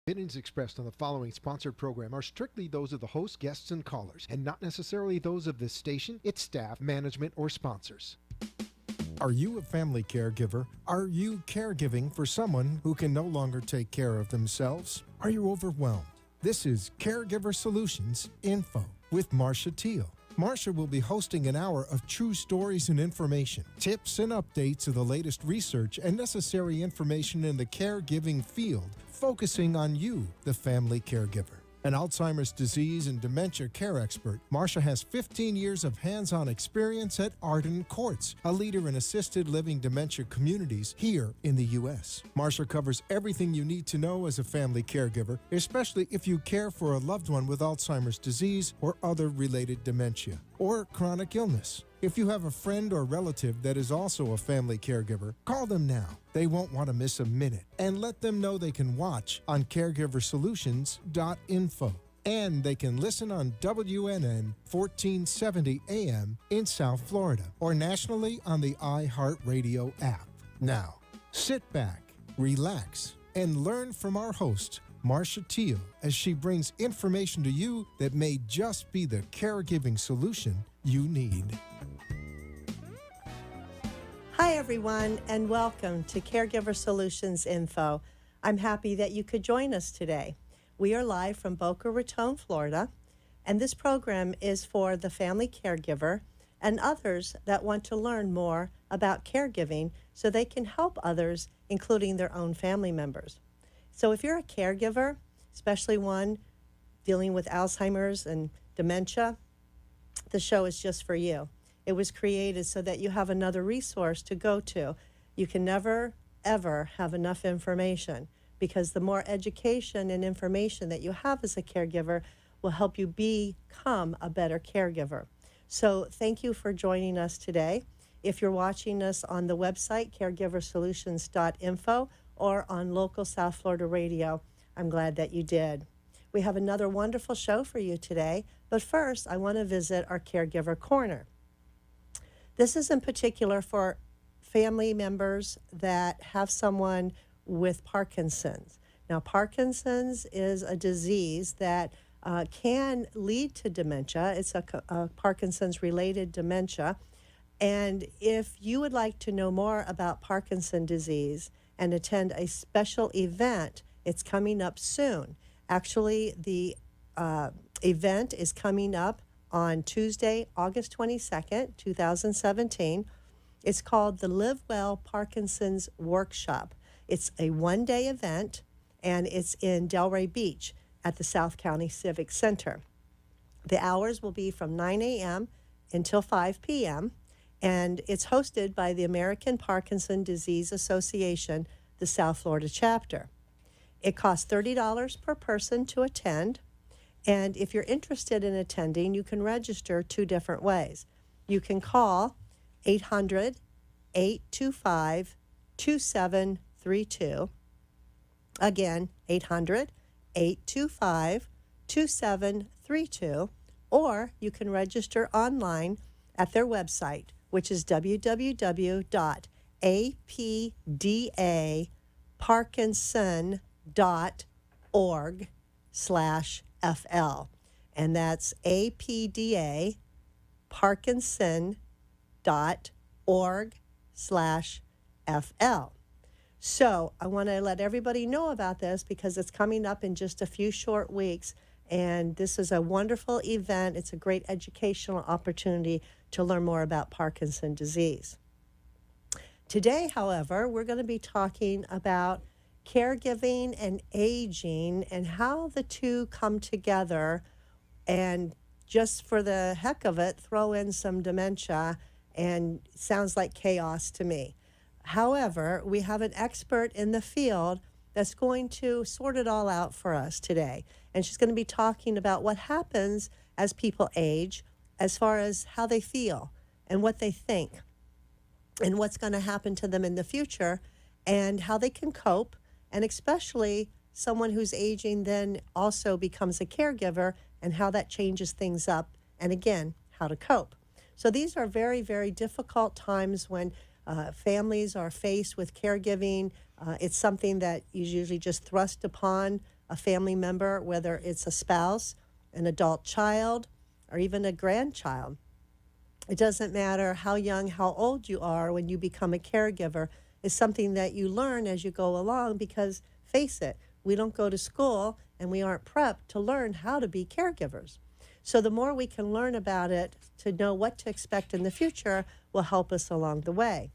Opinions expressed on the following sponsored program are strictly those of the host, guests, and callers, and not necessarily those of this station, its staff, management, or sponsors. Are you a family caregiver? Are you caregiving for someone who can no longer take care of themselves? Are you overwhelmed? This is Caregiver Solutions Info with Marcia Teal. Marcia will be hosting an hour of true stories and information, tips and updates of the latest research and necessary information in the caregiving field, focusing on you, the family caregiver. An Alzheimer's disease and dementia care expert, Marcia has 15 years of hands-on experience at Arden Courts, a leader in assisted living dementia communities here in the U.S. Marcia covers everything you need to know as a family caregiver, especially if you care for a loved one with Alzheimer's disease or other related dementia or chronic illness. If you have a friend or relative that is also a family caregiver, call them now. They won't want to miss a minute. And let them know they can watch on caregiversolutions.info. And they can listen on WNN 1470 AM in South Florida or nationally on the iHeartRadio app. Now, sit back, relax, and learn from our host, Marcia Teal, as she brings information to you that may just be the caregiving solution you need. Hi, everyone, and welcome to Caregiver Solutions Info. I'm happy that you could join us today. We are live from Boca Raton, Florida, and this program is for the family caregiver and others that want to learn more about caregiving so they can help others, including their own family members. So if you're a caregiver, especially one dealing with Alzheimer's and dementia, the show is just for you. It was created so that you have another resource to go to. You can never, ever have enough information because the more education and information that you have as a caregiver will help you become a better caregiver. So thank you for joining us today. If you're watching us on the website, caregiversolutions.info, or on local South Florida radio, I'm glad that you did. We have another wonderful show for you today, but first I want to visit our Caregiver Corner. This is in particular for family members that have someone with Parkinson's. Now, Parkinson's is a disease that can lead to dementia. It's a Parkinson's-related dementia. And if you would like to know more about Parkinson's disease and attend a special event, it's coming up soon. Actually, the event is coming up on Tuesday, August 22nd, 2017. It's called the Live Well Parkinson's Workshop. It's a one-day event, and it's in Delray Beach at the South County Civic Center. The hours will be from 9 a.m. until 5 p.m., and it's hosted by the American Parkinson Disease Association, the South Florida chapter. It costs $30 per person to attend. And if you're interested in attending, you can register two different ways. You can call 800-825-2732. Again, 800-825-2732. Or you can register online at their website, which is www.apdaparkinson.org/FL, and that's apdaparkinson.org/FL. So I want to let everybody know about this because it's coming up in just a few short weeks, and this is a wonderful event. It's a great educational opportunity to learn more about Parkinson's disease. Today, however, we're going to be talking about caregiving and aging and how the two come together, and just for the heck of it, throw in some dementia, and sounds like chaos to me. However, we have an expert in the field that's going to sort it all out for us today, and she's going to be talking about what happens as people age, as far as how they feel and what they think and what's going to happen to them in the future and how they can cope. And especially someone who's aging then also becomes a caregiver and how that changes things up, and again, how to cope. So these are very, very difficult times when families are faced with caregiving. It's something that is usually just thrust upon a family member, whether it's a spouse, an adult child, or even a grandchild. It doesn't matter how young, how old you are when you become a caregiver. It's something that you learn as you go along because, face it, we don't go to school and we aren't prepped to learn how to be caregivers. So the more we can learn about it to know what to expect in the future will help us along the way.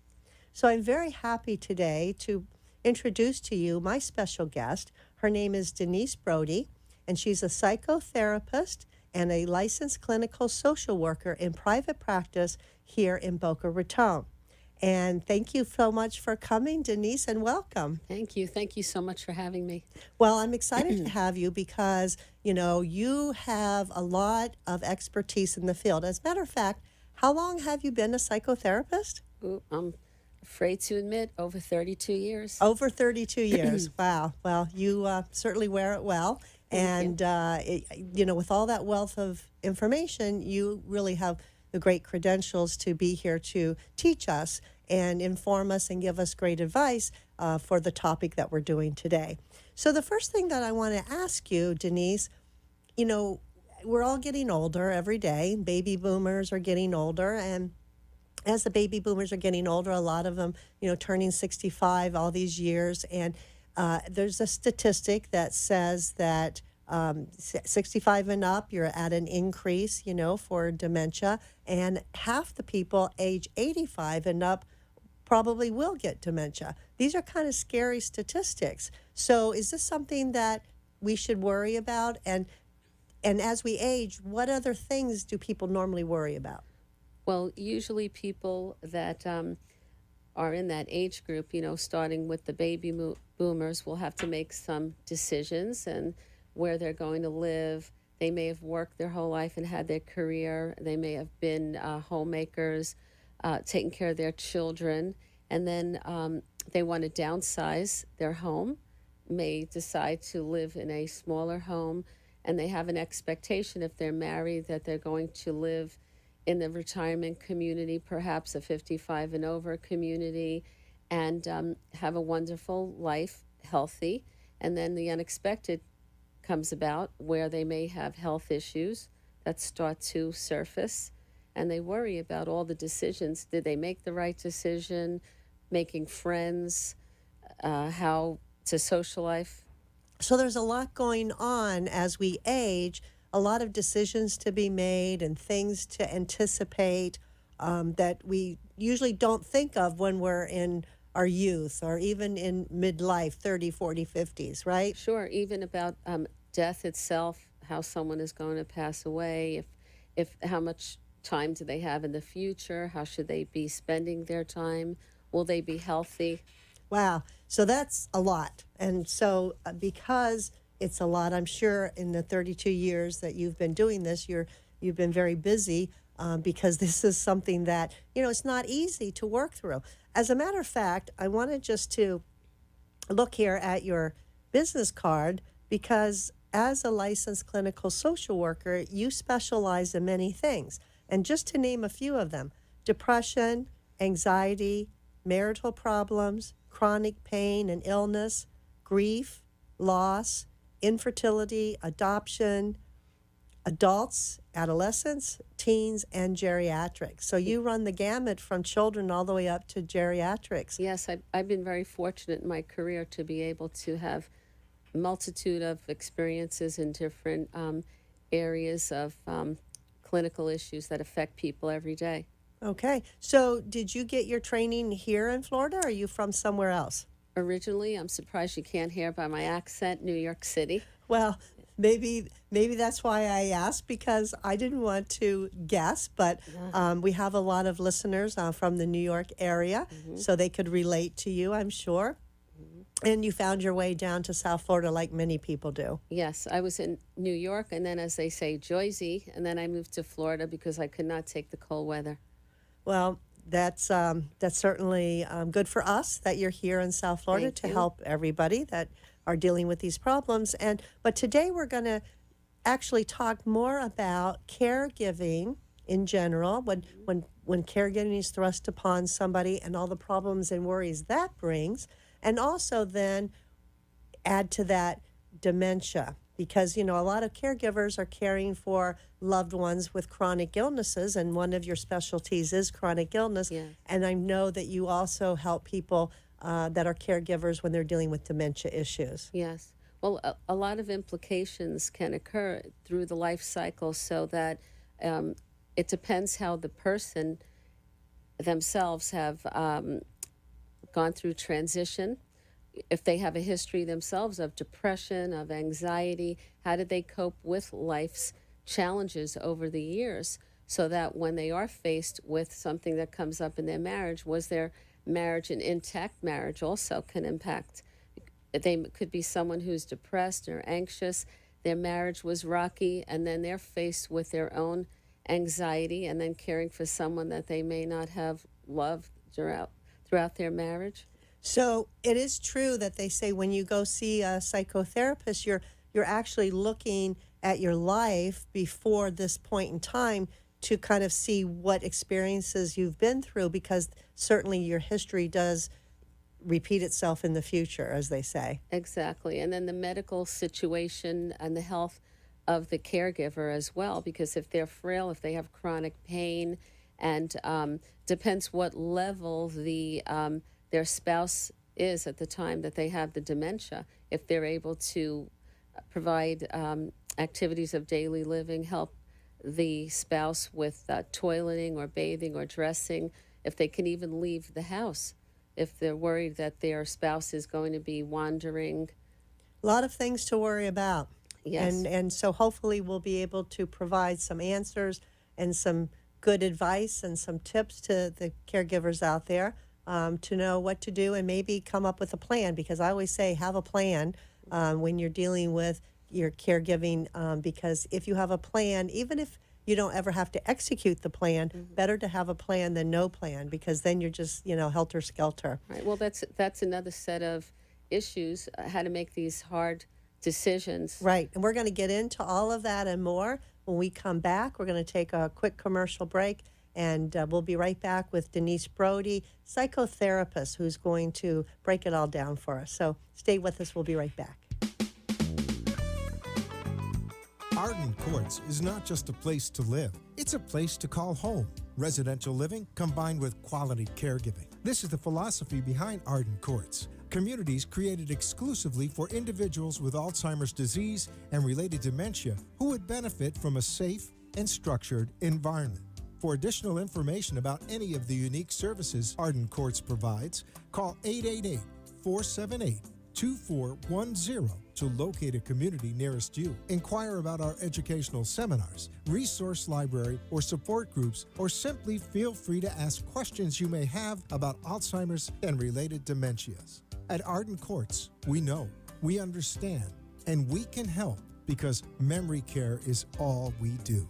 So I'm very happy today to introduce to you my special guest. Her name is Denise Brody, and she's a psychotherapist and a licensed clinical social worker in private practice here in Boca Raton. And thank you so much for coming, Denise, and welcome. Thank you. Thank you so much for having me. Well, I'm excited to have you because, you have a lot of expertise in the field. As a matter of fact, how long have you been a psychotherapist? Ooh, I'm afraid to admit, over 32 years. Over 32 years. Wow. Well, you certainly wear it well. And, with all that wealth of information, you really have the great credentials to be here to teach us and inform us and give us great advice for the topic that we're doing today. So the first thing that I want to ask you, Denise, we're all getting older every day. Baby boomers are getting older. And as the baby boomers are getting older, a lot of them, turning 65 all these years. And there's a statistic that says that 65 and up, you're at an increase, for dementia. And half the people age 85 and up probably will get dementia. These are kind of scary statistics. So is this something that we should worry about? And as we age, what other things do people normally worry about? Well, usually people that are in that age group, starting with the baby boomers, will have to make some decisions and where they're going to live. They may have worked their whole life and had their career. They may have been homemakers, taking care of their children, and then they want to downsize their home, may decide to live in a smaller home, and they have an expectation if they're married that they're going to live in the retirement community, perhaps a 55 and over community, and have a wonderful life, healthy. And then the unexpected comes about where they may have health issues that start to surface, and they worry about all the decisions. Did they make the right decision? Making friends, how to social life. So there's a lot going on as we age, a lot of decisions to be made and things to anticipate that we usually don't think of when we're in our youth or even in midlife, 30, 40, 50s, right? Sure, even about death itself, how someone is going to pass away, if how much time do they have in the future, how should they be spending their time, will they be healthy? Wow. So that's a lot. And so because it's a lot, I'm sure in the 32 years that you've been doing this, you've been very busy because this is something that, it's not easy to work through. As a matter of fact, I wanted just to look here at your business card because as a licensed clinical social worker, you specialize in many things. And just to name a few of them, depression, anxiety, marital problems, chronic pain and illness, grief, loss, infertility, adoption, adults, adolescents, teens, and geriatrics. So you run the gamut from children all the way up to geriatrics. Yes, I've been very fortunate in my career to be able to have a multitude of experiences in different areas of clinical issues that affect people every day. Okay. So did you get your training here in Florida, or are you from somewhere else? Originally, I'm surprised you can't hear by my accent, New York City. Well, maybe that's why I asked, because I didn't want to guess, but we have a lot of listeners from the New York area, so they could relate to you, I'm sure. And you found your way down to South Florida like many people do. Yes, I was in New York, and then, as they say, Jersey, and then I moved to Florida because I could not take the cold weather. Well, that's certainly good for us that you're here in South Florida to help everybody that are dealing with these problems. But today we're going to actually talk more about caregiving in general, when caregiving is thrust upon somebody and all the problems and worries that brings, and also then add to that dementia, because, a lot of caregivers are caring for loved ones with chronic illnesses, and one of your specialties is chronic illness. Yes. And I know that you also help people that are caregivers when they're dealing with dementia issues. Yes. Well, a lot of implications can occur through the life cycle, so that it depends how the person themselves have gone through transition. If they have a history themselves of depression, of anxiety, how did they cope with life's challenges over the years, so that when they are faced with something that comes up in their marriage, was their marriage an intact marriage also can impact. They could be someone who's depressed or anxious, their marriage was rocky, and then they're faced with their own anxiety and then caring for someone that they may not have loved throughout their marriage. So it is true that they say when you go see a psychotherapist, you're actually looking at your life before this point in time to kind of see what experiences you've been through, because certainly your history does repeat itself in the future, as they say. Exactly. And then the medical situation and the health of the caregiver as well, because if they're frail, if they have chronic pain, and depends what level their spouse is at the time that they have the dementia. If they're able to provide activities of daily living, help the spouse with toileting or bathing or dressing, if they can even leave the house, if they're worried that their spouse is going to be wandering. A lot of things to worry about. Yes. And so hopefully we'll be able to provide some answers and some good advice and some tips to the caregivers out there to know what to do and maybe come up with a plan, because I always say have a plan when you're dealing with your caregiving, because if you have a plan, even if you don't ever have to execute the plan, better to have a plan than no plan, because then you're just, helter-skelter. Right. Well, that's another set of issues, how to make these hard decisions. Right. And we're going to get into all of that and more when we come back. We're going to take a quick commercial break, and we'll be right back with Denise Brody, psychotherapist, who's going to break it all down for us. So stay with us. We'll be right back. Arden Courts is not just a place to live, it's a place to call home. Residential living combined with quality caregiving. This is the philosophy behind Arden Courts. Communities created exclusively for individuals with Alzheimer's disease and related dementia who would benefit from a safe and structured environment. For additional information about any of the unique services Arden Courts provides, call 888-478-2410 to locate a community nearest you. Inquire about our educational seminars, resource library, or support groups, or simply feel free to ask questions you may have about Alzheimer's and related dementias. At Arden Courts, we know, we understand, and we can help, because memory care is all we do.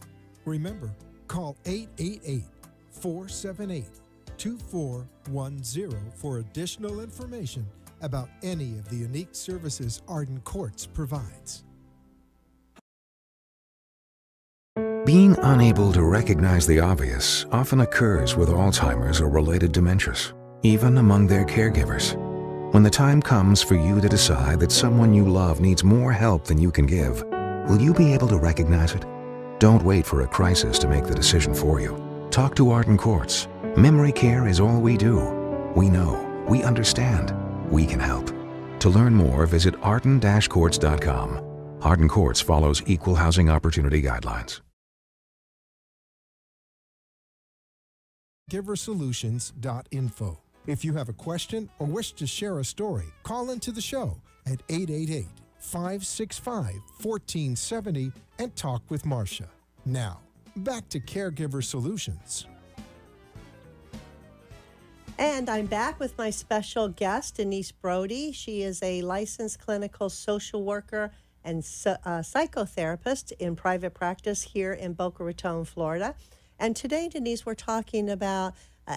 Remember, call 888-478-2410 for additional information about any of the unique services Arden Courts provides. Being unable to recognize the obvious often occurs with Alzheimer's or related dementias, even among their caregivers. When the time comes for you to decide that someone you love needs more help than you can give, will you be able to recognize it? Don't wait for a crisis to make the decision for you. Talk to Arden Courts. Memory care is all we do. We know, we understand, we can help. To learn more, visit arden-courts.com. Arden Courts follows equal housing opportunity guidelines. giversolutions.info. If you have a question or wish to share a story, call into the show at 888-565-1470 and talk with Marcia. Now, back to Caregiver Solutions. And I'm back with my special guest, Denise Brody. She is a licensed clinical social worker and psychotherapist in private practice here in Boca Raton, Florida. And today, Denise, we're talking about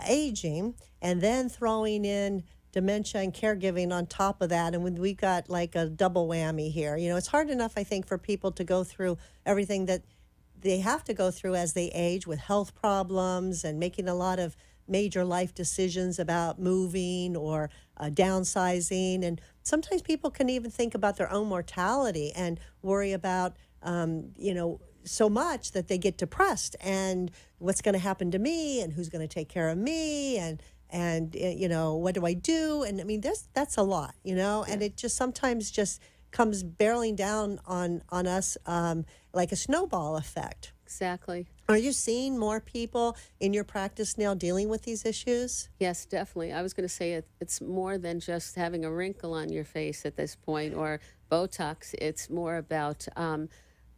aging and then throwing in dementia and caregiving on top of that. And we've got like a double whammy here. It's hard enough, I think, for people to go through everything that they have to go through as they age with health problems and making a lot of major life decisions about moving or downsizing. And sometimes people can even think about their own mortality and worry about, so much that they get depressed and what's going to happen to me and who's going to take care of me and what do I do? And I mean, that's a lot, and it just sometimes just comes barreling down on us like a snowball effect. Exactly. Are you seeing more people in your practice now dealing with these issues? Yes, definitely. I was going to say it's more than just having a wrinkle on your face at this point or Botox. It's more about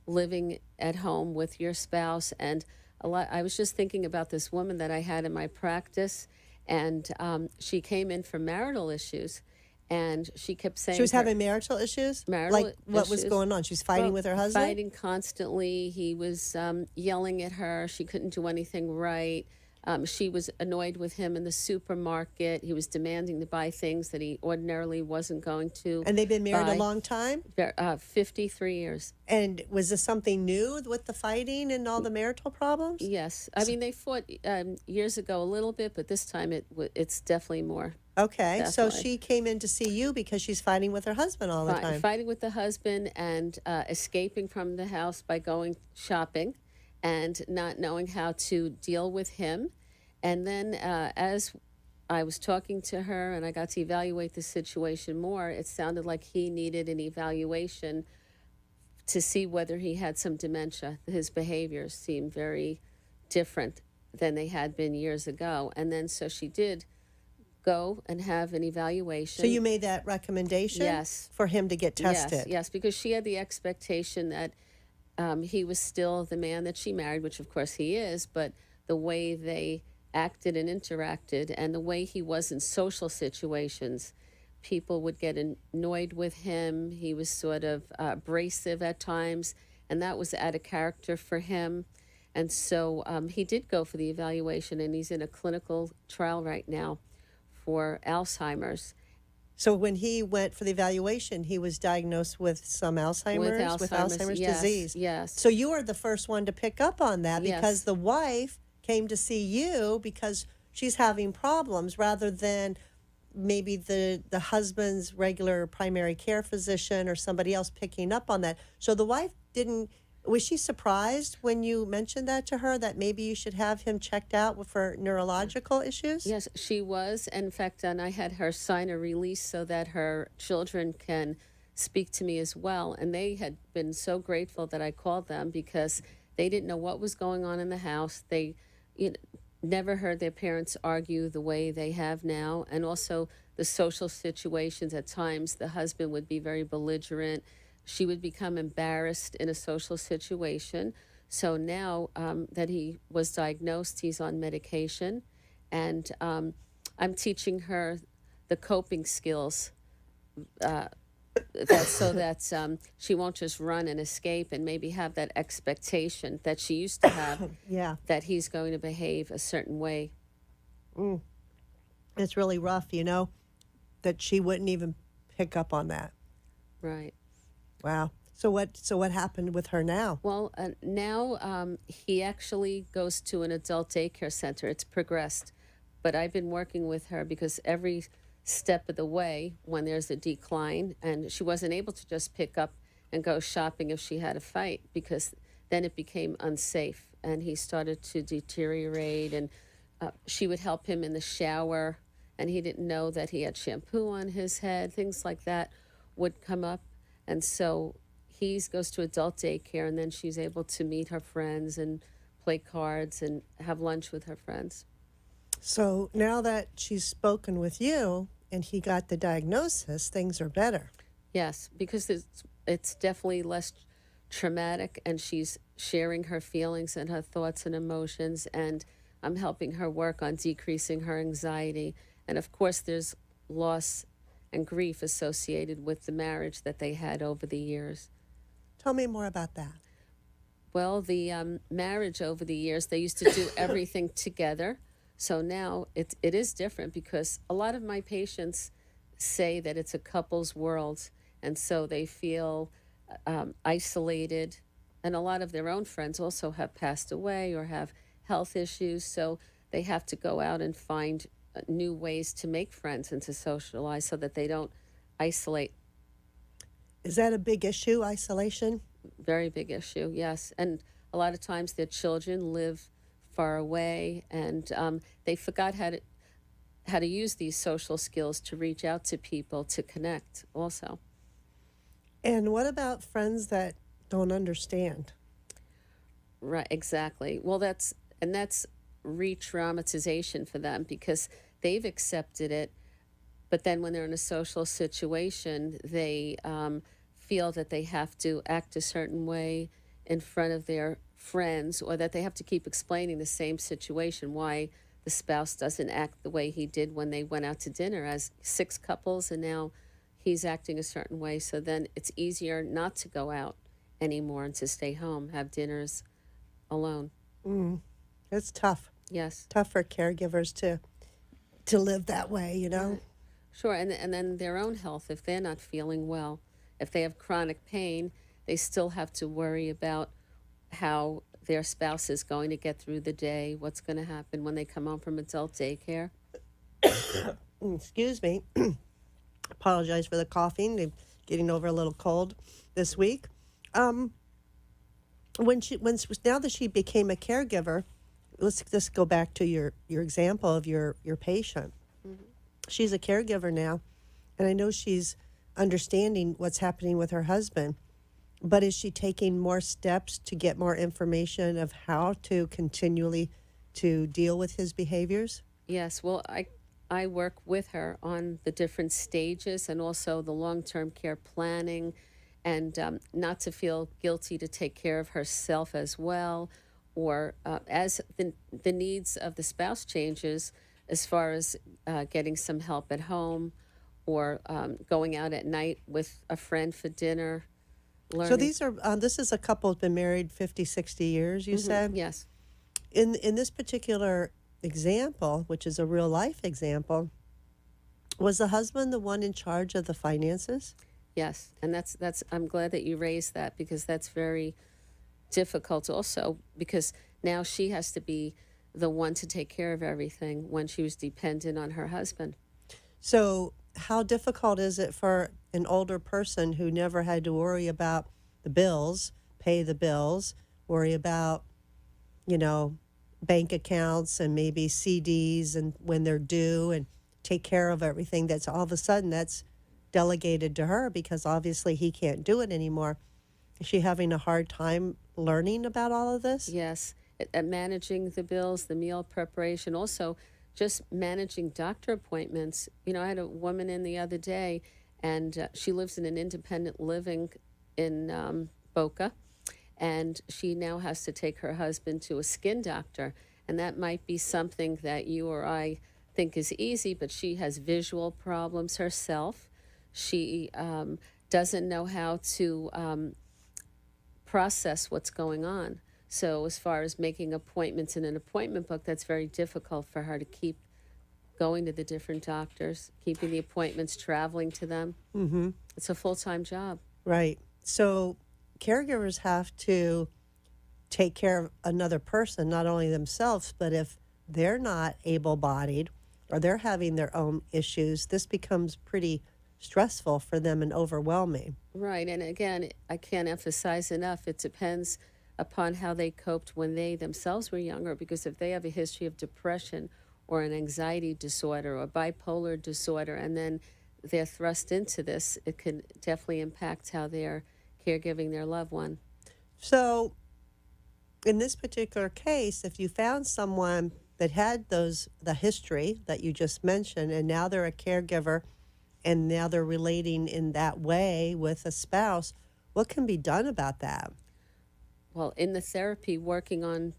living at home with your spouse. And I was just thinking about this woman that I had in my practice, and she came in for marital issues. And she kept saying she was having marital issues. Like what was going on? She was fighting with her husband. Fighting constantly. He was yelling at her. She couldn't do anything right. She was annoyed with him in the supermarket. He was demanding to buy things that he ordinarily wasn't going to. And they've been married buy. a long time? 53 yeyears. And was this something new with the fighting and all the marital problems? Yes. I mean, they fought years ago a little bit, but this time it's definitely more. Okay, Definitely. So she came in to see you because she's fighting with her husband all the time. Fighting with the husband and escaping from the house by going shopping and not knowing how to deal with him. And then as I was talking to her and I got to evaluate the situation more, it sounded like he needed an evaluation to see whether he had some dementia. His behaviors seemed very different than they had been years ago. And then so she did go and have an evaluation. So you made that recommendation? Yes. For him to get tested? Yes, because she had the expectation that he was still the man that she married, which of course he is, but the way they acted and interacted and the way he was in social situations, people would get annoyed with him. He was sort of abrasive at times, and that was out of character for him. And so he did go for the evaluation, and he's in a clinical trial right now for Alzheimer's. So when he went for the evaluation, he was diagnosed with some Alzheimer's, with Alzheimer's disease. Yes. So you were the first one to pick up on that because Yes. the wife came to see you because she's having problems rather than maybe the husband's regular primary care physician or somebody else picking up on that. So the wife was she surprised when you mentioned that to her, that maybe you should have him checked out for neurological issues? Yes, she was. In fact, and I had her sign a release so that her children can speak to me as well. And they had been so grateful that I called them because they didn't know what was going on in the house. They never heard their parents argue the way they have now. And also the social situations at times, the husband would be very belligerent. She would become embarrassed in a social situation. So now that he was diagnosed, he's on medication. And I'm teaching her the coping skills so that she won't just run and escape and maybe have that expectation that she used to have Yeah. that he's going to behave a certain way. It's really rough, that she wouldn't even pick up on that. Right. Wow. So what happened with her now? Well, now he actually goes to an adult daycare center. It's progressed. But I've been working with her because every step of the way when there's a decline, and she wasn't able to just pick up and go shopping if she had a fight because then it became unsafe and he started to deteriorate, and she would help him in the shower and he didn't know that he had shampoo on his head. Things like that would come up. And so he goes to adult daycare, and then she's able to meet her friends and play cards and have lunch with her friends. So now that she's spoken with you and he got the diagnosis, things are better. Yes, because it's definitely less traumatic, and she's sharing her feelings and her thoughts and emotions, and I'm helping her work on decreasing her anxiety. And of course, there's loss and grief associated with the marriage that they had over the years. Tell me more about that. Well, the marriage over the years, they used to do everything together. So now it is different because a lot of my patients say that it's a couple's world, and so they feel isolated. And a lot of their own friends also have passed away or have health issues. So they have to go out and find new ways to make friends and to socialize so that they don't isolate. Is that a big issue, isolation? Very big issue, yes. And a lot of times their children live far away, and they forgot how to use these social skills to reach out to people, to connect also. And what about friends that don't understand? Right, exactly. Well, that's re-traumatization for them because they've accepted it, but then when they're in a social situation, they feel that they have to act a certain way in front of their friends, or that they have to keep explaining the same situation, why the spouse doesn't act the way he did when they went out to dinner as 6 couples, and now he's acting a certain way. So then it's easier not to go out anymore and to stay home, have dinners alone. It's tough. Yes. Tough for caregivers to live that way, you know? Sure, and then their own health, if they're not feeling well, if they have chronic pain, they still have to worry about how their spouse is going to get through the day, what's going to happen when they come home from adult daycare. Excuse me. Apologize for the coughing. I'm getting over a little cold this week. Now that she became a caregiver, let's just go back to your example of your patient. She's a caregiver now, and I know she's understanding what's happening with her husband, but is she taking more steps to get more information of how to continually to deal with his behaviors? Yes, well, I work with her on the different stages and also the long-term care planning, and not to feel guilty to take care of herself as well, or as the needs of the spouse changes, as far as getting some help at home, or going out at night with a friend for dinner. Learning. So these are this is a couple who's been married 50, 60 years, you said? Yes. In this particular example, which is a real life example, was the husband the one in charge of the finances? Yes, and that's I'm glad that you raised that, because that's very difficult also, because now she has to be the one to take care of everything when she was dependent on her husband. So how difficult is it for an older person who never had to worry about the bills, pay the bills, worry about, bank accounts and maybe CDs and when they're due, and take care of everything, that's all of a sudden that's delegated to her because obviously he can't do it anymore? Is she having a hard time learning about all of this? Yes, at managing the bills, the meal preparation, also just managing doctor appointments. I had a woman in the other day, and she lives in an independent living in Boca, and she now has to take her husband to a skin doctor, and that might be something that you or I think is easy, but she has visual problems herself. She doesn't know how to process what's going on. So as far as making appointments in an appointment book, that's very difficult for her to keep going to the different doctors, keeping the appointments, traveling to them. Mm-hmm. It's a full-time job. Right. So caregivers have to take care of another person, not only themselves, but if they're not able-bodied or they're having their own issues, this becomes pretty stressful for them and overwhelming. Right. And again, I can't emphasize enough, it depends upon how they coped when they themselves were younger, because if they have a history of depression or an anxiety disorder or bipolar disorder, and then they're thrust into this, it can definitely impact how they're caregiving their loved one. So in this particular case, if you found someone that had the history that you just mentioned, and now they're a caregiver and now they're relating in that way with a spouse, what can be done about that? Well, in the therapy, working on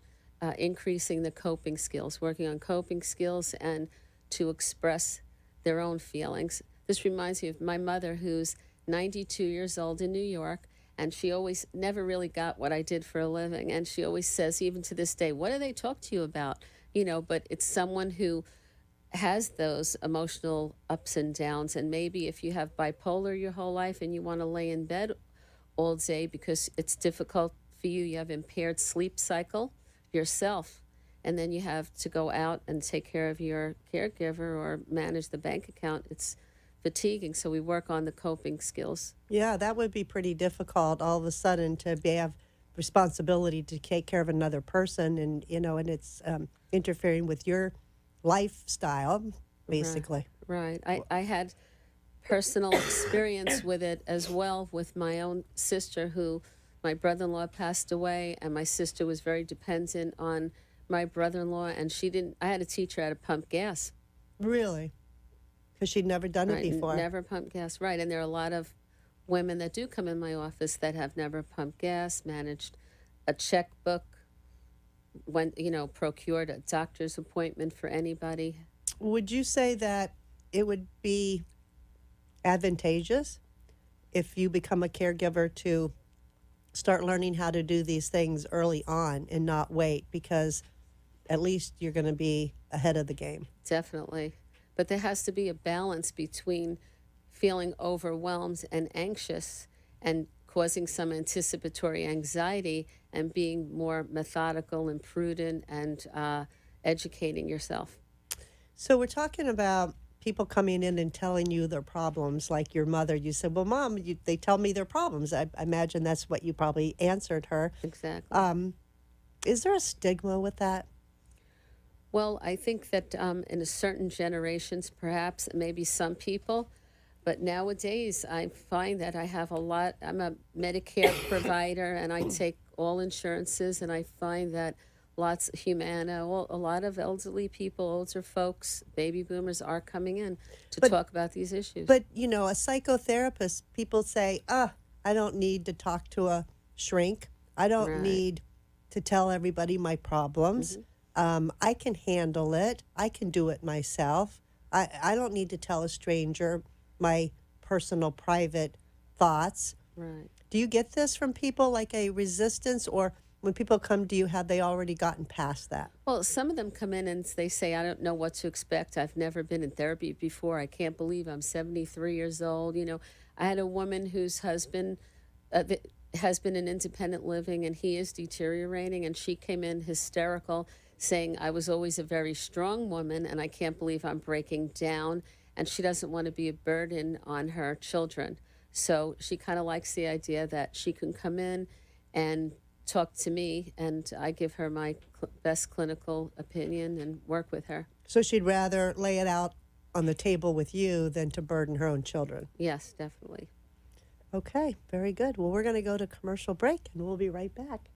increasing the coping skills, working on coping skills and to express their own feelings. This reminds me of my mother, who's 92 years old in New York, and she always never really got what I did for a living. And she always says, even to this day, what do they talk to you about? But it's someone who has those emotional ups and downs. And maybe if you have bipolar your whole life and you want to lay in bed all day because it's difficult for you, you have impaired sleep cycle yourself, and then you have to go out and take care of your caregiver or manage the bank account. It's fatiguing. So we work on the coping skills. Yeah, that would be pretty difficult all of a sudden to have responsibility to take care of another person, and and it's interfering with your lifestyle, basically. Right. I had personal experience with it as well with my own sister, who my brother-in-law passed away, and my sister was very dependent on my brother-in-law, and I had to teach her how to pump gas. Really? Because she'd never done it Right, before. never pumped gas, right. And there are a lot of women that do come in my office that have never pumped gas, managed a checkbook, procured a doctor's appointment for anybody. Would you say that it would be advantageous if you become a caregiver to start learning how to do these things early on and not wait, because at least you're going to be ahead of the game? Definitely. But there has to be a balance between feeling overwhelmed and anxious and causing some anticipatory anxiety and being more methodical and prudent and educating yourself. So we're talking about people coming in and telling you their problems, like your mother. You said, well, Mom, they tell me their problems. I imagine that's what you probably answered her. Exactly. Is there a stigma with that? Well, I think that in a certain generations, perhaps, maybe some people, but nowadays I find that I'm a Medicare provider, and I take all insurances, and I find that a lot of elderly people, older folks, baby boomers are coming in to talk about these issues. But, a psychotherapist, people say, I don't need to talk to a shrink. I don't Right. need to tell everybody my problems. I can handle it. I can do it myself. I don't need to tell a stranger my personal, private thoughts. Right. Do you get this from people, like a resistance, or when people come to you, have they already gotten past that? Well, some of them come in and they say, I don't know what to expect. I've never been in therapy before. I can't believe I'm 73 years old. I had a woman whose husband has been in independent living, and he is deteriorating, and she came in hysterical, saying, I was always a very strong woman, and I can't believe I'm breaking down, and she doesn't want to be a burden on her children. So she kind of likes the idea that she can come in and talk to me, and I give her my best clinical opinion and work with her. So she'd rather lay it out on the table with you than to burden her own children. Yes, definitely. Okay, very good. Well, we're going to go to commercial break, and we'll be right back.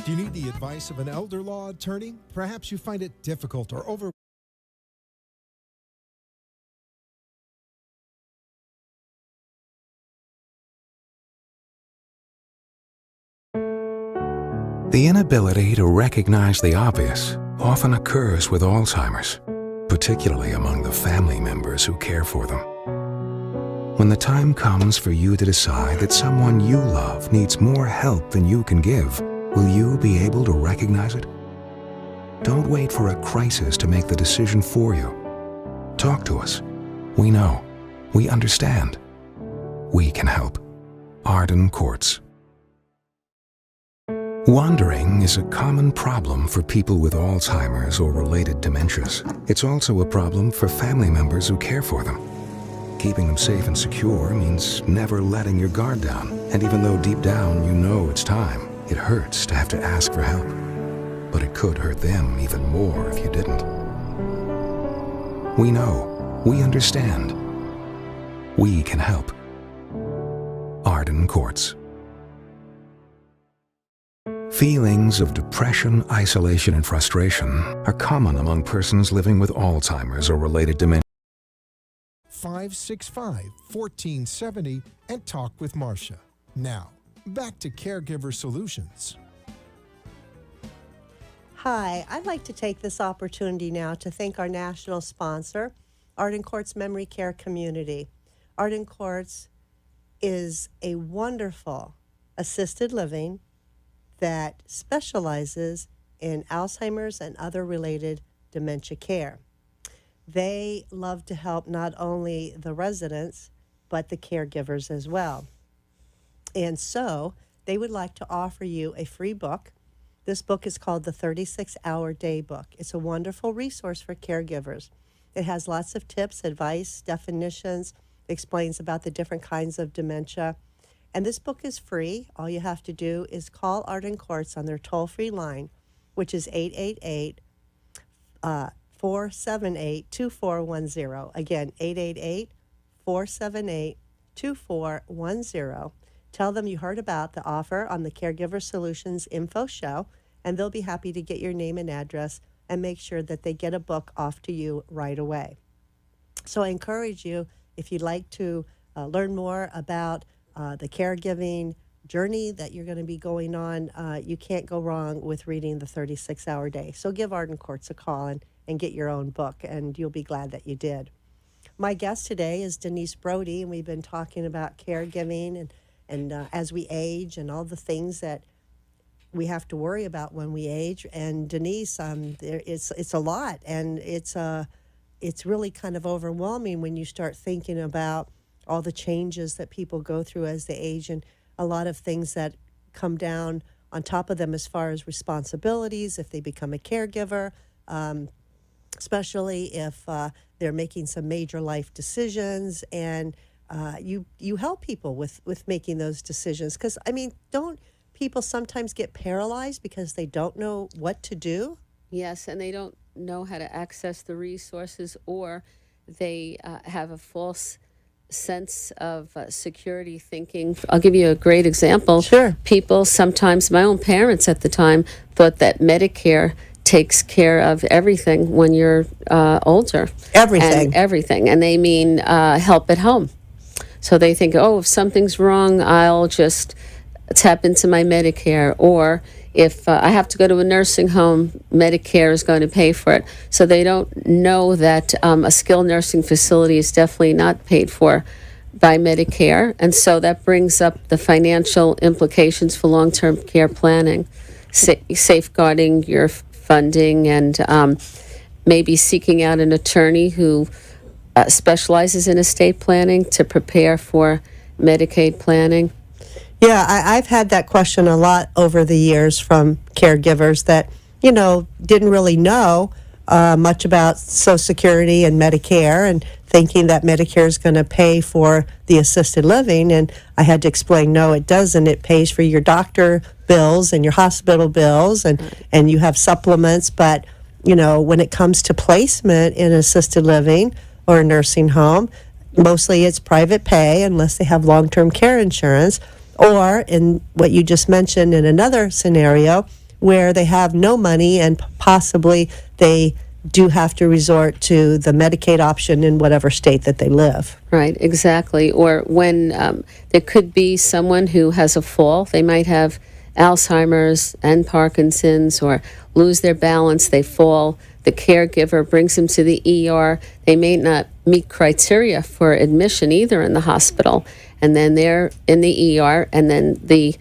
Do you need the advice of an elder law attorney? Perhaps you find it difficult or over. The inability to recognize the obvious often occurs with Alzheimer's, particularly among the family members who care for them. When the time comes for you to decide that someone you love needs more help than you can give, will you be able to recognize it? Don't wait for a crisis to make the decision for you. Talk to us. We know. We understand. We can help. Arden Courts. Wandering is a common problem for people with Alzheimer's or related dementias. It's also a problem for family members who care for them. Keeping them safe and secure means never letting your guard down. And even though deep down you know it's time, it hurts to have to ask for help. But it could hurt them even more if you didn't. We know. We understand. We can help. Arden Courts. Feelings of depression, isolation, and frustration are common among persons living with Alzheimer's or related dementia. 565-1470 and talk with Marcia. Now, back to Caregiver Solutions. Hi, I'd like to take this opportunity now to thank our national sponsor, Arden Courts Memory Care Community. Arden Courts is a wonderful assisted living that specializes in Alzheimer's and other related dementia care. They love to help not only the residents, but the caregivers as well. And so they would like to offer you a free book. This book is called the 36-Hour Day Book. It's a wonderful resource for caregivers. It has lots of tips, advice, definitions, explains about the different kinds of dementia. And this book is free. All you have to do is call Arden Courts on their toll-free line, which is 888-478-2410. Again, 888-478-2410. Tell them you heard about the offer on the Caregiver Solutions Info Show, and they'll be happy to get your name and address and make sure that they get a book off to you right away. So I encourage you, if you'd like to learn more about the caregiving journey that you're going to be going on, you can't go wrong with reading the 36-Hour Day. So give Arden Courts a call and get your own book, and you'll be glad that you did. My guest today is Denise Brody, and we've been talking about caregiving and as we age and all the things that we have to worry about when we age. And Denise, it's a lot, and it's really kind of overwhelming when you start thinking about all the changes that people go through as they age, and a lot of things that come down on top of them as far as responsibilities if they become a caregiver, especially if they're making some major life decisions, and you help people with making those decisions. Because, I mean, don't people sometimes get paralyzed because they don't know what to do? Yes, and they don't know how to access the resources, or they have a false sense of security thinking. I'll give you a great example. Sure. People sometimes, my own parents at the time, thought that Medicare takes care of everything when you're older. Everything. And they mean help at home. So they think, oh, if something's wrong, I'll just tap into my Medicare. Or if I have to go to a nursing home, Medicare is going to pay for it. So they don't know that a skilled nursing facility is definitely not paid for by Medicare. And so that brings up the financial implications for long-term care planning, safeguarding your funding, and maybe seeking out an attorney who specializes in estate planning to prepare for Medicaid planning. Yeah, I've had that question a lot over the years from caregivers that, didn't really know much about Social Security and Medicare, and thinking that Medicare is going to pay for the assisted living. And I had to explain, no, it doesn't. It pays for your doctor bills and your hospital bills, and you have supplements. But, when it comes to placement in assisted living or a nursing home, mostly it's private pay unless they have long-term care insurance, or in what you just mentioned in another scenario where they have no money and possibly they do have to resort to the Medicaid option in whatever state that they live. Right, exactly. Or when there could be someone who has a fall, they might have Alzheimer's and Parkinson's, or lose their balance, they fall. The caregiver brings them to the ER. They may not meet criteria for admission either in the hospital. And then they're in the ER, and then the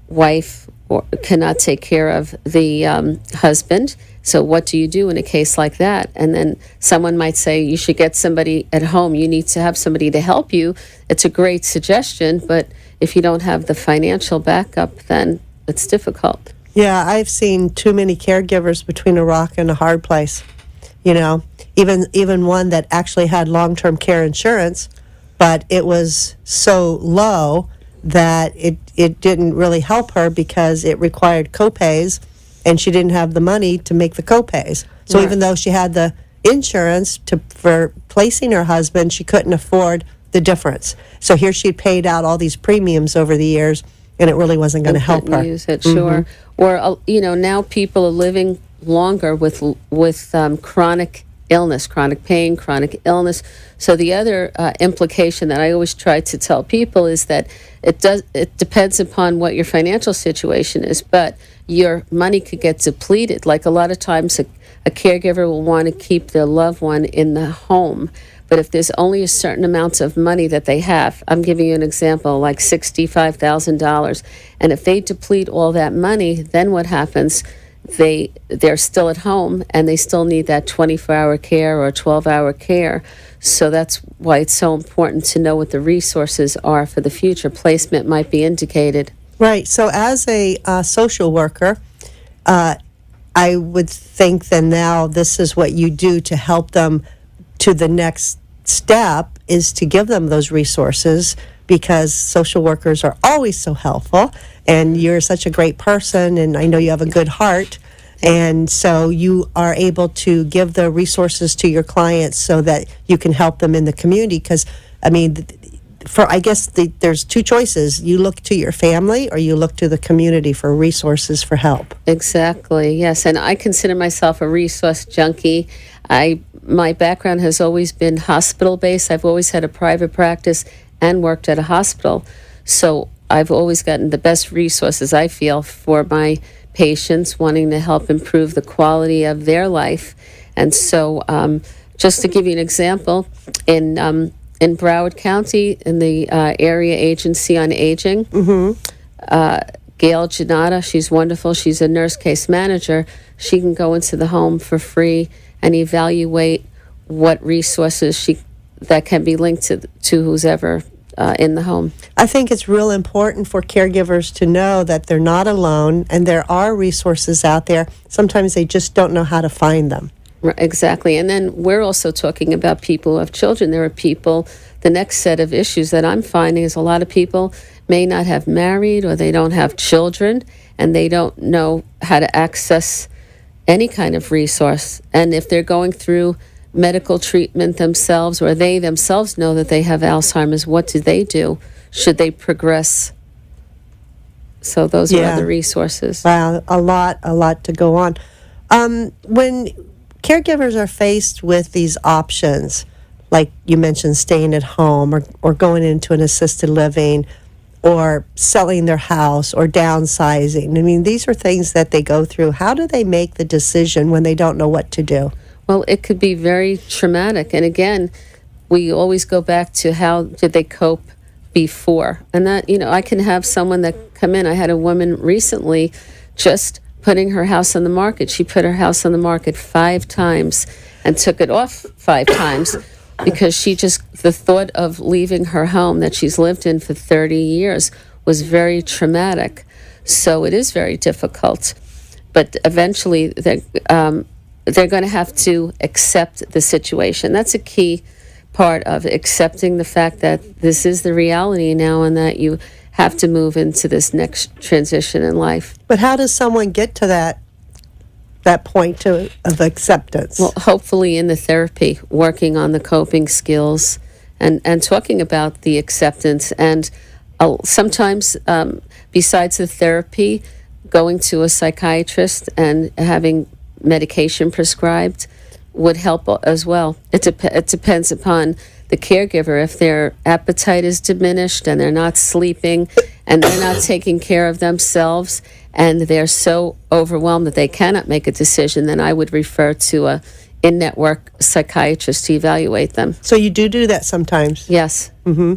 wife cannot take care of the husband. So what do you do in a case like that? And then someone might say, you should get somebody at home. You need to have somebody to help you. It's a great suggestion, but if you don't have the financial backup, then it's difficult. Yeah, I've seen too many caregivers between a rock and a hard place. Even one that actually had long-term care insurance, but it was so low that it didn't really help her because it required copays, and she didn't have the money to make the copays. So Right. even though she had the insurance for placing her husband, she couldn't afford the difference. So here she'd paid out all these premiums over the years, and it really wasn't going to help Couldn't her. use it, sure. Or now people are living longer with chronic illness, chronic pain, chronic illness. So the other implication that I always try to tell people is that it depends upon what your financial situation is, but your money could get depleted. Like a lot of times a caregiver will want to keep their loved one in the home. But if there's only a certain amount of money that they have, I'm giving you an example, like $65,000, and if they deplete all that money, then what happens? They're still at home, and they still need that 24-hour care or 12-hour care. So that's why it's so important to know what the resources are for the future. Placement might be indicated. Right. So, as a social worker, I would think then now this is what you do to help them to the next step is to give them those resources because social workers are always so helpful and you're such a great person and I know you have a good heart. And so you are able to give the resources to your clients so that you can help them in the community. Because, I mean, there's two choices. You look to your family or you look to the community for resources for help. Exactly, yes. And I consider myself a resource junkie. My background has always been hospital-based. I've always had a private practice and worked at a hospital. So I've always gotten the best resources, I feel, for my patients, wanting to help improve the quality of their life. And so just to give you an example, in Broward County, in the Area Agency on Aging, Gail Janata, she's wonderful. She's a nurse case manager. She can go into the home for free and evaluate what resources that can be linked to who's ever in the home. I think it's real important for caregivers to know that they're not alone and there are resources out there. Sometimes they just don't know how to find them. Exactly. And then we're also talking about people who have children. There are people, the next set of issues that I'm finding is a lot of people may not have married or they don't have children and they don't know how to access any kind of resource. And if they're going through medical treatment themselves or they themselves know that they have Alzheimer's, what do they do? Should they progress? So those are other resources. Wow, a lot to go on. When caregivers are faced with these options, like you mentioned, staying at home or going into an assisted living or selling their house or downsizing, I mean, these are things that they go through. How do they make the decision when they don't know what to do? Well, it could be very traumatic. And again, we always go back to how did they cope before. And that, I can have someone that come in. I had a woman recently just putting her house on the market. She put her house on the market 5 times and took it off 5 times because the thought of leaving her home that she's lived in for 30 years was very traumatic. So it is very difficult. But eventually they're going to have to accept the situation. That's a key part of accepting the fact that this is the reality now and that you have to move into this next transition in life. But how does someone get to that point of acceptance? Well, hopefully in the therapy, working on the coping skills and talking about the acceptance. And sometimes besides the therapy, going to a psychiatrist and having medication prescribed would help as well. It depends upon the caregiver. If their appetite is diminished and they're not sleeping and they're not taking care of themselves and they're so overwhelmed that they cannot make a decision, then I would refer to a in-network psychiatrist to evaluate them. So you do that sometimes? Yes. Mm-hmm.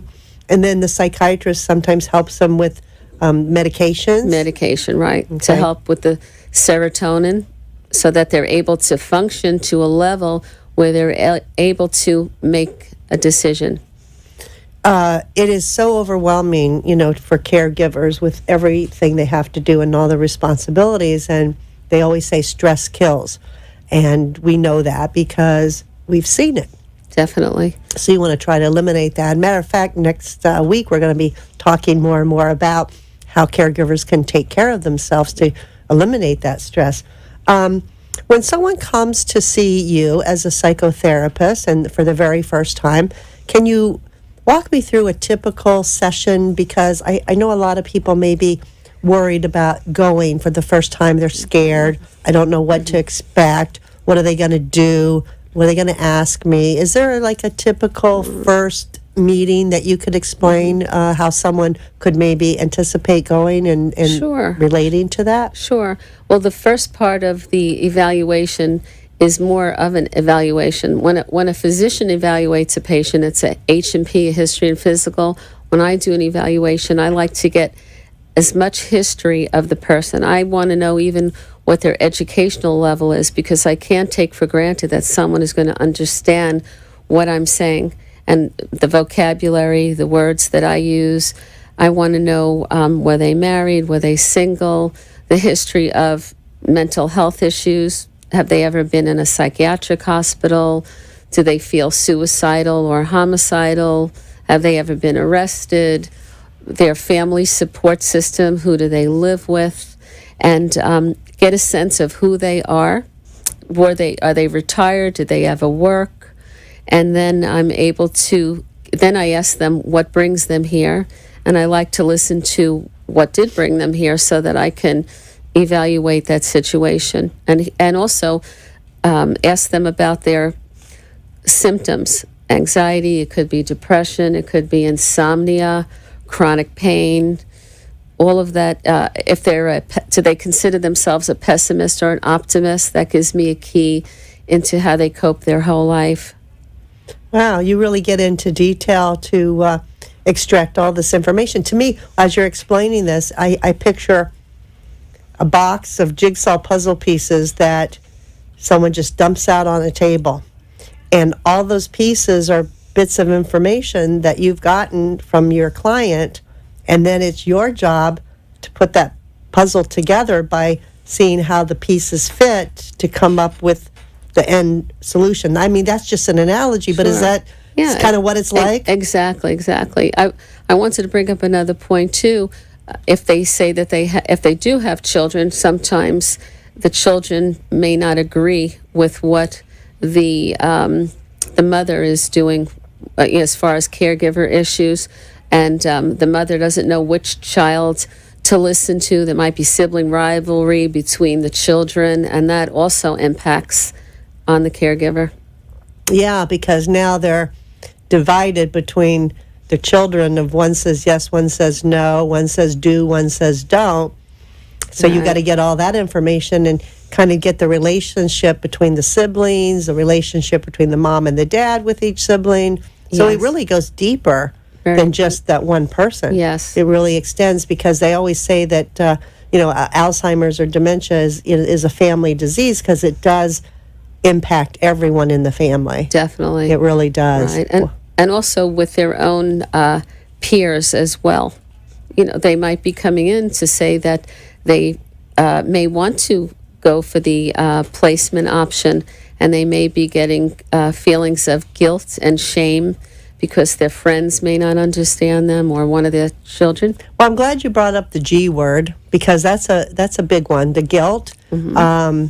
And then the psychiatrist sometimes helps them with medications? Medication, right. Okay. To help with the serotonin so that they're able to function to a level where they're able to make a decision. It is so overwhelming, for caregivers with everything they have to do and all the responsibilities. And they always say stress kills. And we know that because we've seen it. Definitely. So you want to try to eliminate that. Matter of fact, next week we're going to be talking more and more about how caregivers can take care of themselves to eliminate that stress. When someone comes to see you as a psychotherapist and for the very first time, can you walk me through a typical session? Because I know a lot of people may be worried about going for the first time. They're scared. I don't know what to expect. What are they going to do? What are they going to ask me? Is there like a typical first meeting that you could explain how someone could maybe anticipate going and Sure. relating to that? Sure. Well, the first part of the evaluation is more of an evaluation. When a physician evaluates a patient, it's a H&P, a history and physical. When I do an evaluation, I like to get as much history of the person. I want to know even what their educational level is because I can't take for granted that someone is going to understand what I'm saying and the vocabulary, the words that I use. I want to know were they married, were they single, the history of mental health issues. Have they ever been in a psychiatric hospital? Do they feel suicidal or homicidal? Have they ever been arrested? Their family support system, who do they live with? And get a sense of who they are. Are they retired? Do they ever work? And then then I ask them what brings them here. And I like to listen to what did bring them here so that I can evaluate that situation. And also ask them about their symptoms. Anxiety, it could be depression, it could be insomnia, chronic pain, all of that. If do they consider themselves a pessimist or an optimist? That gives me a key into how they cope their whole life. Wow, you really get into detail to extract all this information. To me, as you're explaining this, I picture a box of jigsaw puzzle pieces that someone just dumps out on a table. And all those pieces are bits of information that you've gotten from your client, and then it's your job to put that puzzle together by seeing how the pieces fit to come up with the end solution. I mean, that's just an analogy, but is that kind of what it's like? Exactly. I wanted to bring up another point too. If they say that if they do have children, sometimes the children may not agree with what the mother is doing as far as caregiver issues, and the mother doesn't know which child to listen to. There might be sibling rivalry between the children, and that also impacts on the caregiver. Yeah, because now they're divided between the children of one says yes, one says no, one says do, one says don't. So you got to get all that information and kind of get the relationship between the siblings, the relationship between the mom and the dad with each sibling. So it really goes deeper than just that one person. Yes. It really extends, because they always say that, Alzheimer's or dementia is a family disease, because it does impact everyone in the family. Definitely. It really does. Right. And also with their own peers as well. They might be coming in to say that they may want to go for the placement option, and they may be getting feelings of guilt and shame because their friends may not understand them, or one of their children. Well, I'm glad you brought up the G word, because that's a big one, the guilt. Mm-hmm.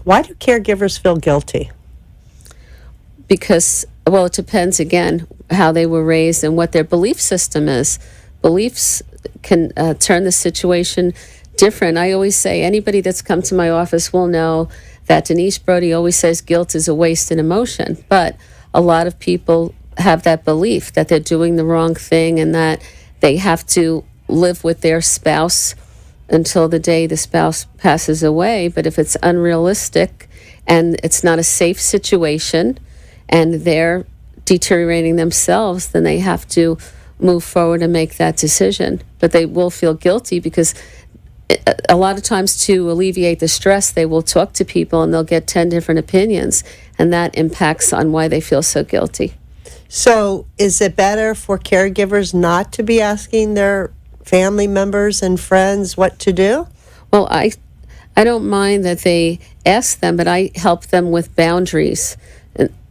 Why do caregivers feel guilty? Because, well, it depends, again, how they were raised and what their belief system is. Beliefs can turn the situation different. I always say anybody that's come to my office will know that Denise Brody always says guilt is a wasted emotion. But a lot of people have that belief that they're doing the wrong thing and that they have to live with their spouse until the day the spouse passes away. But if it's unrealistic and it's not a safe situation and they're deteriorating themselves, then they have to move forward and make that decision. But they will feel guilty because a lot of times, to alleviate the stress, they will talk to people and they'll get 10 different opinions, and that impacts on why they feel so guilty. So is it better for caregivers not to be asking their family members and friends what to do? Well, I don't mind that they ask them, but I help them with boundaries.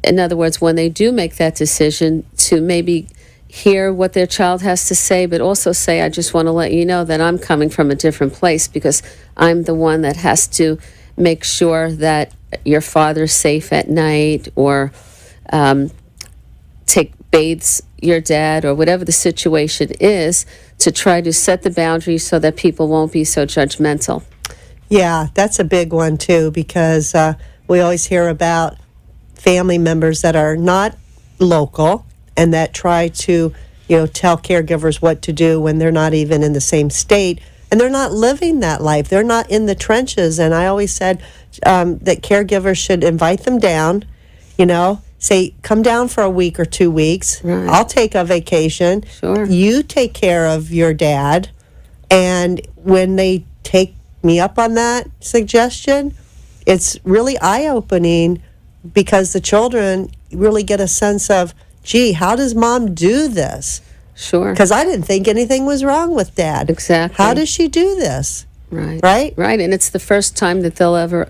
In other words, when they do make that decision, to maybe hear what their child has to say, but also say, I just want to let you know that I'm coming from a different place, because I'm the one that has to make sure that your father's safe at night, or bathes your dad, or whatever the situation is, to try to set the boundaries so that people won't be so judgmental. Yeah, that's a big one too, because we always hear about family members that are not local and that try to, tell caregivers what to do when they're not even in the same state, and they're not living that life. They're not in the trenches. And I always said that caregivers should invite them down, say, come down for a week or 2 weeks. Right. I'll take a vacation. Sure. You take care of your dad. And when they take me up on that suggestion, it's really eye-opening, because the children really get a sense of, gee, how does mom do this? Sure. Because I didn't think anything was wrong with Dad. Exactly. How does she do this? Right. Right? Right. And it's the first time that they'll ever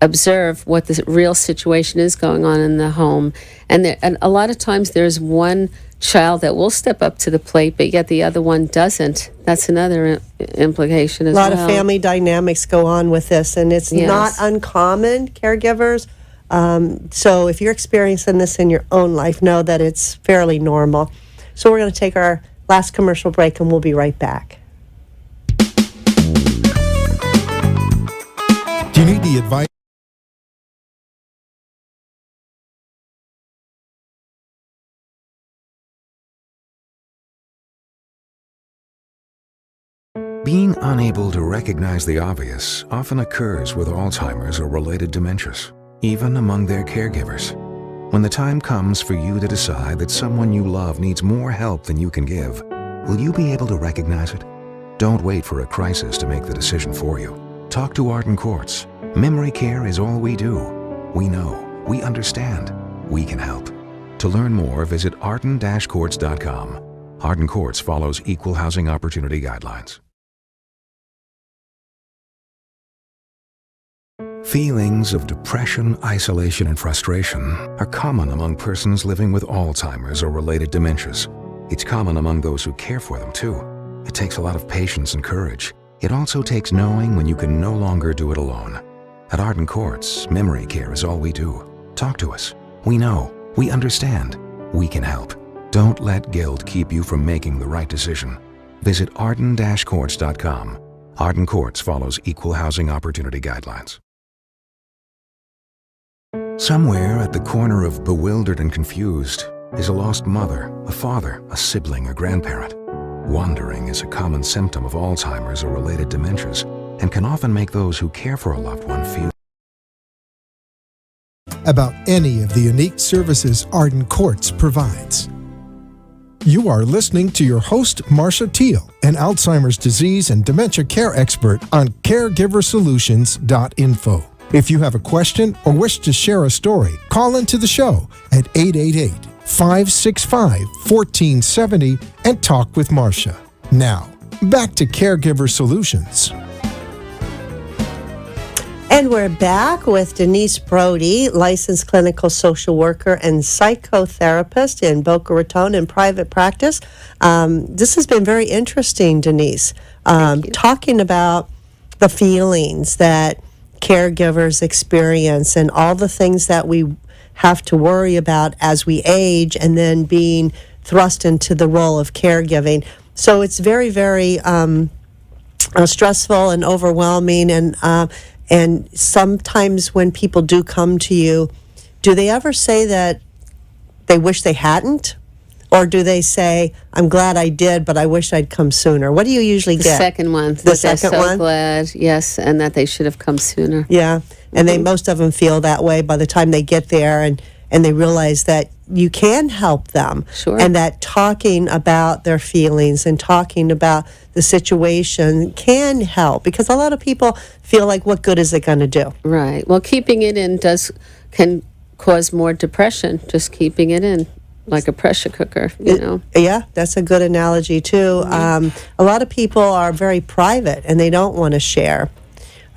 observe what the real situation is going on in the home. And a lot of times there's one child that will step up to the plate, but yet the other one doesn't. That's another implication as A well. lot of family dynamics go on with this, and it's not Yes. uncommon, caregivers. So if you're experiencing this in your own life, know that it's fairly normal. So we're going to take our last commercial break, and we'll be right back. Do you need the advice? Being unable to recognize the obvious often occurs with Alzheimer's or related dementias, even among their caregivers. When the time comes for you to decide that someone you love needs more help than you can give, will you be able to recognize it? Don't wait for a crisis to make the decision for you. Talk to Arden Courts. Memory care is all we do. We know, we understand, we can help. To learn more, visit arden-courts.com. Arden Courts follows equal housing opportunity guidelines. Feelings of depression, isolation, and frustration are common among persons living with Alzheimer's or related dementias. It's common among those who care for them, too. It takes a lot of patience and courage. It also takes knowing when you can no longer do it alone. At Arden Courts, memory care is all we do. Talk to us. We know, we understand, we can help. Don't let guilt keep you from making the right decision. Visit arden-courts.com. Arden Courts follows equal housing opportunity guidelines. Somewhere at the corner of bewildered and confused is a lost mother, a father, a sibling, a grandparent. Wandering is a common symptom of Alzheimer's or related dementias and can often make those who care for a loved one feel About any of the unique services Arden Courts provides. You are listening to your host, Marcia Teal, an Alzheimer's disease and dementia care expert on caregiversolutions.info. If you have a question or wish to share a story, call into the show at 888-565-1470 and talk with Marcia. Now, back to Caregiver Solutions. And we're back with Denise Brody, licensed clinical social worker and psychotherapist in Boca Raton in private practice. This has been very interesting, Denise, talking about the feelings that caregivers experience and all the things that we have to worry about as we age and then being thrust into the role of caregiving. So it's very, very stressful and overwhelming. And sometimes when people do come to you, do they ever say that they wish they hadn't? Or do they say, I'm glad I did, but I wish I'd come sooner? What do you usually The get? second one. The that second they're so one? glad, yes, and that they should have come sooner. Yeah, and they most of them feel that way by the time they get there and they realize that you can help them. Sure. And that talking about their feelings and talking about the situation can help, because a lot of people feel like, what good is it going to do? Right. Well, keeping it in can cause more depression, just keeping it in, like a pressure cooker, you know. Yeah, that's a good analogy too. A lot of people are very private and they don't want to share.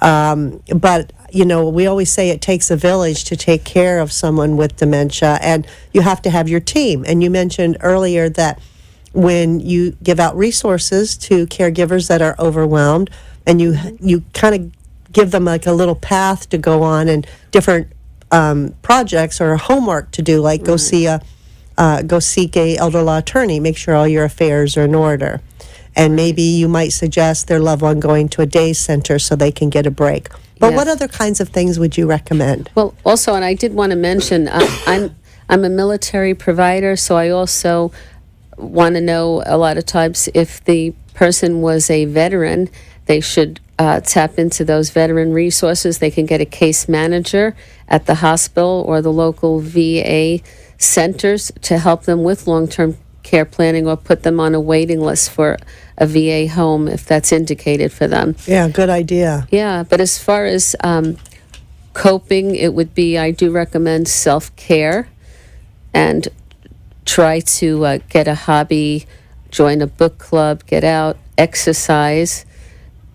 But, you know, we always say it takes a village to take care of someone with dementia, and you have to have your team. And you mentioned earlier that when you give out resources to caregivers that are overwhelmed, and you kind of give them like a little path to go on and different projects or homework to do, like go seek a elder law attorney, make sure all your affairs are in order. And maybe you might suggest their loved one going to a day center so they can get a break. But what Yes. other kinds of things would you recommend? Well, also, and I did want to mention, I'm a military provider, so I also want to know a lot of times if the person was a veteran, they should tap into those veteran resources. They can get a case manager at the hospital or the local VA centers to help them with long-term care planning, or put them on a waiting list for a VA home if that's indicated for them. Yeah, good idea. Yeah, but as far as coping, it would be, I do recommend self-care and try to get a hobby join a book club, get out, exercise.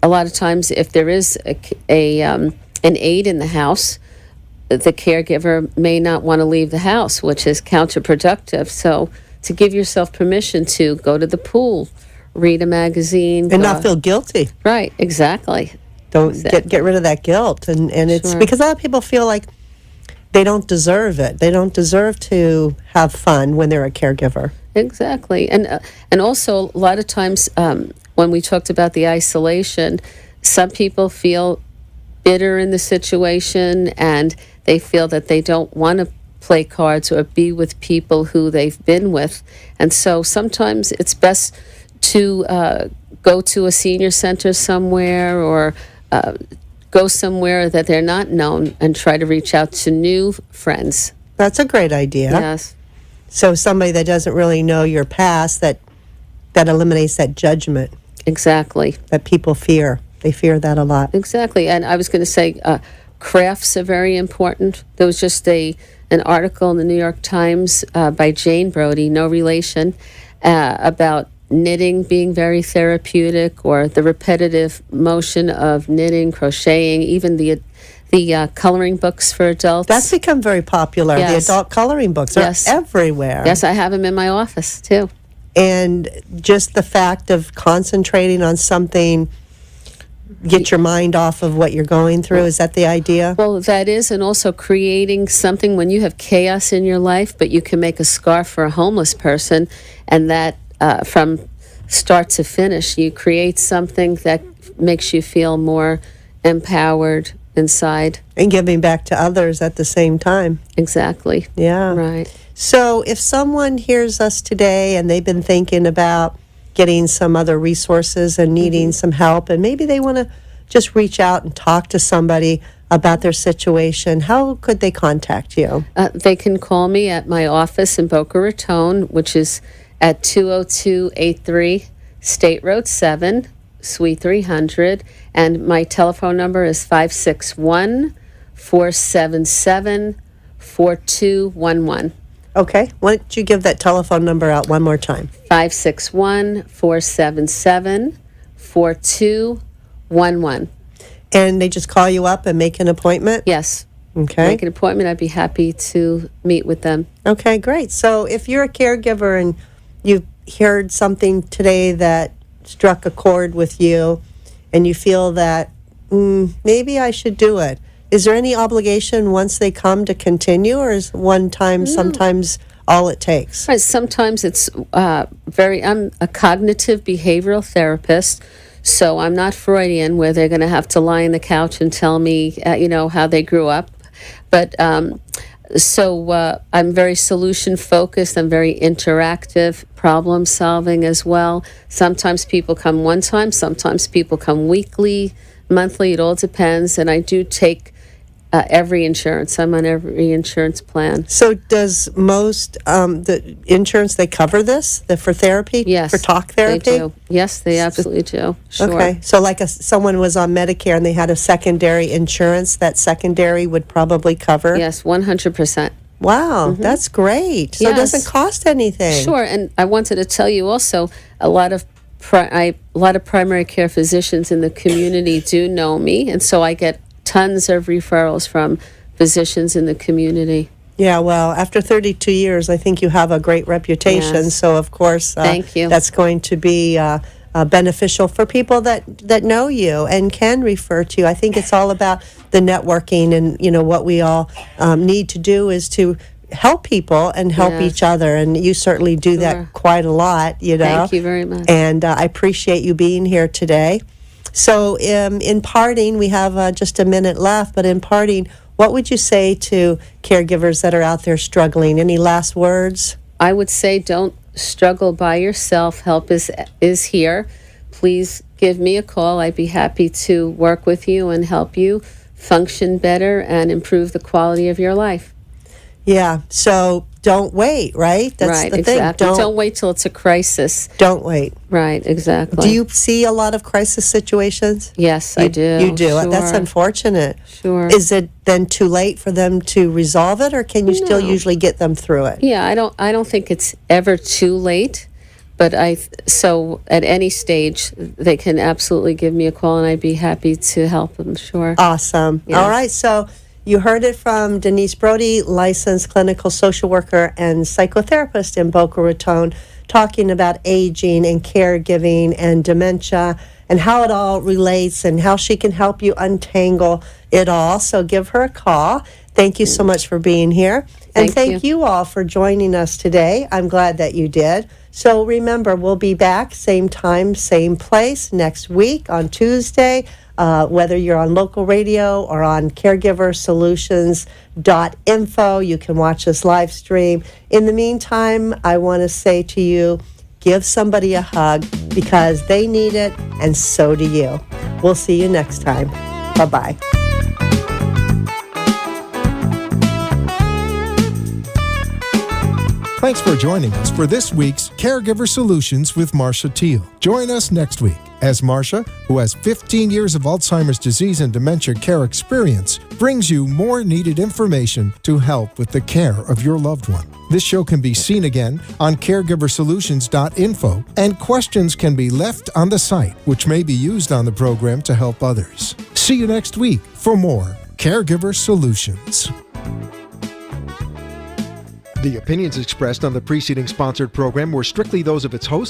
A lot of times, if there is an aide in the house, the caregiver may not want to leave the house, which is counterproductive. So, to give yourself permission to go to the pool, read a magazine, And not feel guilty. right, exactly. Don't get rid of that guilt. And it's Sure. because a lot of people feel like they don't deserve it. They don't deserve to have fun when they're a caregiver. Exactly, and also a lot of times when we talked about the isolation, some people feel bitter in the situation, and they feel that they don't want to play cards or be with people who they've been with, and so sometimes it's best to go to a senior center somewhere or go somewhere that they're not known and try to reach out to new friends. That's a great idea. Yes. So somebody that doesn't really know your past, that eliminates that judgment Exactly. that people fear. They fear that a lot. Exactly. And I was going to say crafts are very important. There was just an article in the New York Times by Jane Brody, no relation, about knitting being very therapeutic, or the repetitive motion of knitting, crocheting, even the coloring books for adults. That's become very popular. Yes. The adult coloring books are Yes. everywhere. Yes, I have them in my office too. And just the fact of concentrating on something, get your mind off of what you're going through. Is that the idea? Well, that is, and also creating something when you have chaos in your life, but you can make a scarf for a homeless person, and that from start to finish, you create something that makes you feel more empowered inside. And giving back to others at the same time. Exactly. Yeah. Right. So if someone hears us today and they've been thinking about getting some other resources and needing some help, and maybe they want to just reach out and talk to somebody about their situation, how could they contact you? They can call me at my office in Boca Raton, which is at 20283 State Road 7, Suite 300. And my telephone number is 561-477-4211. Okay. Why don't you give that telephone number out one more time? 561-477-4211. And they just call you up and make an appointment? Yes. Okay. Make an appointment. I'd be happy to meet with them. Okay, great. So if you're a caregiver and you've heard something today that struck a chord with you and you feel that maybe I should do it, is there any obligation once they come to continue, or is one time sometimes all it takes? Right. Sometimes it's I'm a cognitive behavioral therapist, so I'm not Freudian where they're going to have to lie on the couch and tell me, how they grew up. But so I'm very solution focused. I'm very interactive, problem solving as well. Sometimes people come one time, sometimes people come weekly, monthly. It all depends. And I do take every insurance. I'm on every insurance plan. So does most the insurance, they cover this for therapy? Yes. For talk therapy? They do. Yes, they absolutely do. Sure. Okay. So like someone was on Medicare and they had a secondary insurance, that secondary would probably cover? Yes, 100%. Wow, that's great. So it doesn't Yes. cost anything. Sure, and I wanted to tell you also, a lot of primary care physicians in the community do know me, and so I get tons of referrals from physicians in the community. Yeah, well, after 32 years, I think you have a great reputation. Yes. So, of course, Thank you. That's going to be beneficial for people that know you and can refer to you. I think it's all about the networking, and, what we all need to do is to help people and help Yes. each other. And you certainly do Sure. that quite a lot, Thank you very much. And I appreciate you being here today. So in parting, we have just a minute left, but in parting, what would you say to caregivers that are out there struggling? Any last words? I would say don't struggle by yourself. Help is here. Please give me a call. I'd be happy to work with you and help you function better and improve the quality of your life. Yeah, so don't wait, right? That's right, the thing. exactly. Don't wait till it's a crisis. Don't wait. Right, exactly. Do you see a lot of crisis situations? Yes, I do. You do. That's Sure. unfortunate. Sure. Is it then too late for them to resolve it, or can you still No. usually get them through it? Yeah, I don't think it's ever too late, But so at any stage, they can absolutely give me a call, and I'd be happy to help them. Sure. Awesome. Yes. All right. So you heard it from Denise Brody, licensed clinical social worker and psychotherapist in Boca Raton, talking about aging and caregiving and dementia and how it all relates and how she can help you untangle it all. So give her a call. Thank you so much for being here. And thank you all for joining us today. I'm glad that you did. So remember, we'll be back same time, same place next week on Tuesday, whether you're on local radio or on caregiversolutions.info. You can watch us live stream. In the meantime, I want to say to you, give somebody a hug because they need it, and so do you. We'll see you next time. Bye-bye. Thanks for joining us for this week's Caregiver Solutions with Marcia Teal. Join us next week as Marcia, who has 15 years of Alzheimer's disease and dementia care experience, brings you more needed information to help with the care of your loved one. This show can be seen again on caregiversolutions.info, and questions can be left on the site, which may be used on the program to help others. See you next week for more Caregiver Solutions. The opinions expressed on the preceding sponsored program were strictly those of its host,